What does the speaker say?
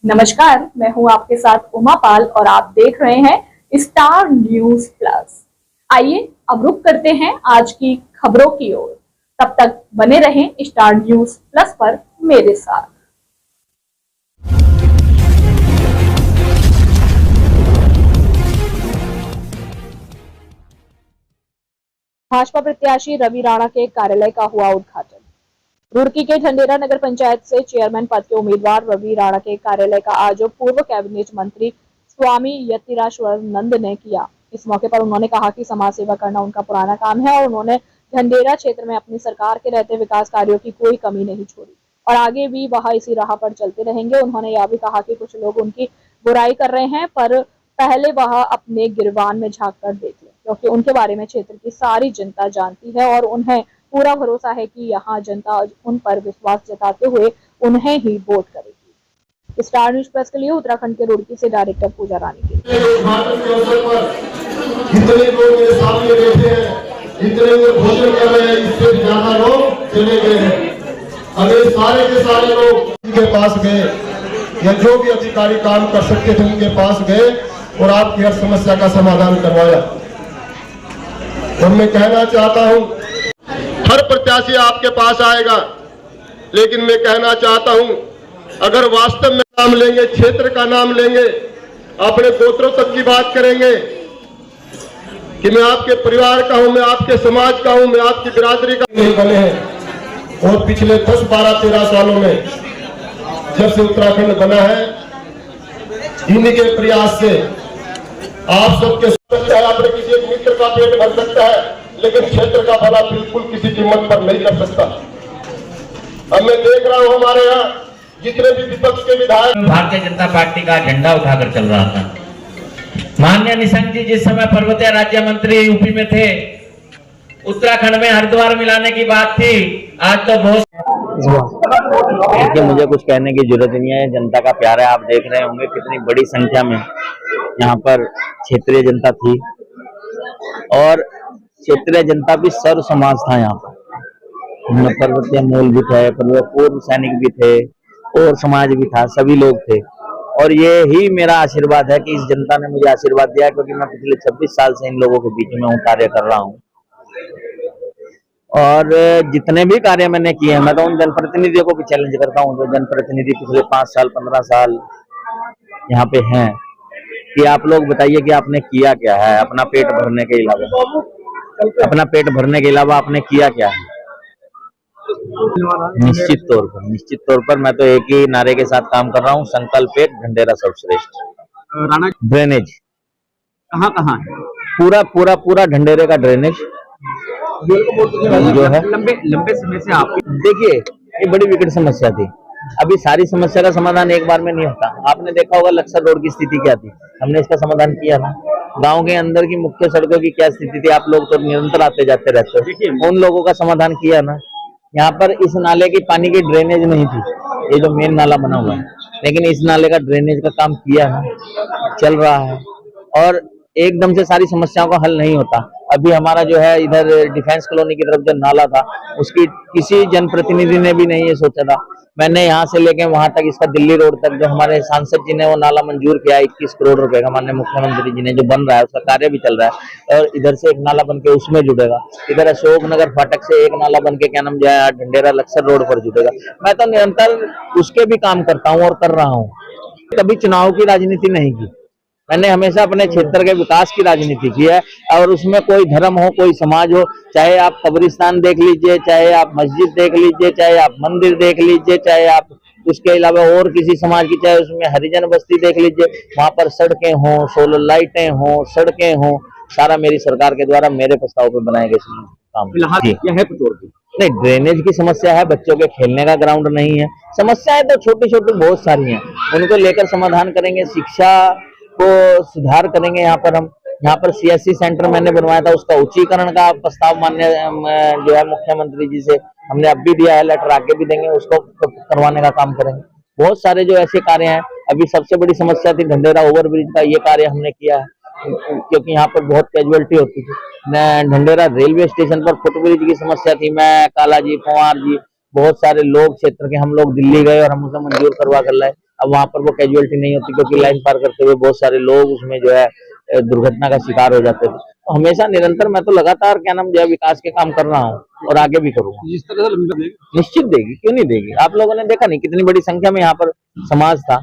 नमस्कार, मैं हूं आपके साथ उमा पाल और आप देख रहे हैं स्टार न्यूज प्लस। आइए अब रुक करते हैं आज की खबरों की ओर। तब तक बने रहें स्टार न्यूज प्लस पर मेरे साथ। भाजपा प्रत्याशी रवि राणा के कार्यालय का हुआ उद्घाटन। रुड़की के ढंढेरा नगर पंचायत से चेयरमैन पद के उम्मीदवार रवि राणा के कार्यालय का आज पूर्व कैबिनेट मंत्री स्वामी यतिराश्वरानंद ने किया। इस मौके पर उन्होंने कहा कि समाज सेवा करना उनका पुराना काम है और उन्होंने ढंढेरा क्षेत्र में अपनी सरकार के रहते विकास कार्यों की कोई कमी नहीं छोड़ी और आगे भी वह इसी राह पर चलते रहेंगे। उन्होंने यह भी कहा कि कुछ लोग उनकी बुराई कर रहे हैं, पर पहले वह अपने गिरबान में झांक कर देख ले, क्योंकि उनके बारे में क्षेत्र की सारी जनता जानती है और उन्हें पूरा भरोसा है कि यहाँ जनता उन पर विश्वास जताते हुए उन्हें ही वोट करेगी। स्टार न्यूज प्लस के लिए उत्तराखंड के रुड़की से डायरेक्टर पूजा रानी की। जितने लोग मेरे सामने बैठे हैं, जितने लोग भोजन कर रहे हैं, इससे ज्यादा लोग चले गए हैं। अगर सारे के सारे लोग उनके पास गए या जो भी अधिकारी काम कर सकते थे उनके पास गए और आपकी हर समस्या का समाधान करवाया। और मैं कहना चाहता हूं, हर प्रत्याशी आपके पास आएगा, लेकिन मैं कहना चाहता हूं, अगर वास्तव में नाम लेंगे, क्षेत्र का नाम लेंगे, अपने गोत्रों तक की बात करेंगे कि मैं आपके परिवार का हूं, मैं आपके समाज का हूं, मैं आपकी बिरादरी का नहीं बने हैं। और पिछले 10, 12, 13 सालों में जब से उत्तराखंड बना है, इन्हीं के प्रयास से आप सबके चाहे अपने किसी एक मित्र का पेट भर सकता है, लेकिन क्षेत्र का भला बिल्कुल किसी कीमत पर नहीं कर सकता। अब मैं देख रहा हूं हमारे यहाँ जितने भी विपक्ष के विधायक भारतीय जनता पार्टी का झंडा उठाकर चल रहा था। माननीय निशंक जी जिस समय पर्वतीय राज्य मंत्री यूपी में थे, उत्तराखंड में हरिद्वार मिलाने की बात थी। आज तो बहुत देखिए, मुझे कुछ कहने की जरूरत नहीं है। जनता का प्यार है। आप देख रहे होंगे कितनी बड़ी संख्या में यहाँ पर क्षेत्रीय जनता थी और क्षेत्रीय जनता भी सर्व समाज था। यहाँ पर पर्वतीय मूल भी थे, पूर्व सैनिक भी थे और समाज भी था, सभी लोग थे। और ये ही मेरा आशीर्वाद है कि इस जनता ने मुझे आशीर्वाद दिया, क्योंकि मैं पिछले 26 साल से इन लोगों के बीच में हूँ, कार्य कर रहा हूँ। और जितने भी कार्य मैंने किए हैं, मैं तो उन जनप्रतिनिधियों को भी चैलेंज करता हूँ जो जनप्रतिनिधि पिछले 5 साल 15 साल यहाँ पे हैं, कि आप लोग बताइए कि आपने किया क्या है अपना पेट भरने के अलावा आपने किया क्या है। निश्चित तौर पर मैं तो एक ही नारे के साथ काम कर रहा हूँ, संकल्प एक, ढंढेरा सर्वश्रेष्ठ। राणा ड्रेनेज कहाँ है? पूरा ढंढेरे का ड्रेनेज जो है लंबे समय से आप देखिए, ये बड़ी विकट समस्या थी। अभी सारी समस्या का समाधान एक बार में नहीं होता। आपने देखा होगा लक्सर रोड की स्थिति क्या थी, हमने इसका समाधान किया ना। गांव के अंदर की मुख्य सड़कों की क्या स्थिति थी, आप लोग तो निरंतर आते जाते रहते हो, उन लोगों का समाधान किया ना। यहाँ पर इस नाले की पानी की ड्रेनेज नहीं थी, ये जो मेन नाला बना हुआ है, लेकिन इस नाले का ड्रेनेज का काम किया है, चल रहा है। और एकदम से सारी समस्याओं का हल नहीं होता। अभी हमारा जो है इधर डिफेंस कॉलोनी की तरफ जो नाला था, उसकी किसी जनप्रतिनिधि ने भी नहीं ये सोचा था। मैंने यहाँ से लेके वहां तक, इसका दिल्ली रोड तक, जो हमारे सांसद जी ने वो नाला मंजूर किया 21 करोड़ रुपए का, माननीय मुख्यमंत्री जी ने, जो बन रहा है उसका कार्य भी चल रहा है। और इधर से एक नाला बन के उसमें जुड़ेगा, इधर अशोकनगर फाटक से एक नाला बन के क्या नाम जो है ढंढेरा लक्सर रोड पर जुड़ेगा। मैं तो निरंतर उसके भी काम करता हूँ और कर रहा हूँ। कभी चुनाव की राजनीति नहीं की मैंने, हमेशा अपने क्षेत्र के विकास की राजनीति की है। और उसमें कोई धर्म हो, कोई समाज हो, चाहे आप कब्रिस्तान देख लीजिए, चाहे आप मस्जिद देख लीजिए, चाहे आप मंदिर देख लीजिए, चाहे आप उसके अलावा और किसी समाज की, चाहे उसमें हरिजन बस्ती देख लीजिए, वहां पर सड़कें हों, सोलर लाइटें हों, सड़कें हों, सारा मेरी सरकार के द्वारा मेरे प्रस्ताव पर बनाए गए काम। नहीं, ड्रेनेज की समस्या है, बच्चों के खेलने का ग्राउंड नहीं है। समस्याएं तो छोटी छोटी बहुत सारी हैं, उनको लेकर समाधान करेंगे। शिक्षा को सुधार करेंगे। यहाँ पर CSC सेंटर मैंने बनवाया था, उसका उच्चीकरण का प्रस्ताव मान्य जो है मुख्यमंत्री जी से हमने अब भी दिया है, लेटर आगे भी देंगे, उसको करवाने का काम करेंगे। बहुत सारे जो ऐसे कार्य हैं। अभी सबसे बड़ी समस्या थी ढंढेरा ओवरब्रिज का, ये कार्य हमने किया है, क्योंकि यहाँ पर बहुत कैजुअलिटी होती थी। ढंढेरा रेलवे स्टेशन पर फुटब्रिज की समस्या थी। मैं, काला जी, पवार जी, बहुत सारे लोग क्षेत्र के हम लोग दिल्ली गए और हम उसे मंजूर करवा कर लाए। अब वहां पर वो कैजुअलिटी नहीं होती, क्योंकि लाइन पार करते हुए बहुत सारे लोग उसमें जो है दुर्घटना का शिकार हो जाते थे। तो हमेशा निरंतर मैं तो लगातार क्या नाम जो है विकास के काम कर रहा हूँ और आगे भी करूंगा। जिस तरह से लंबी देगी निश्चित देगी, क्यों नहीं देगी। आप लोगों ने देखा नहीं कितनी बड़ी संख्या में यहाँ पर समाज था,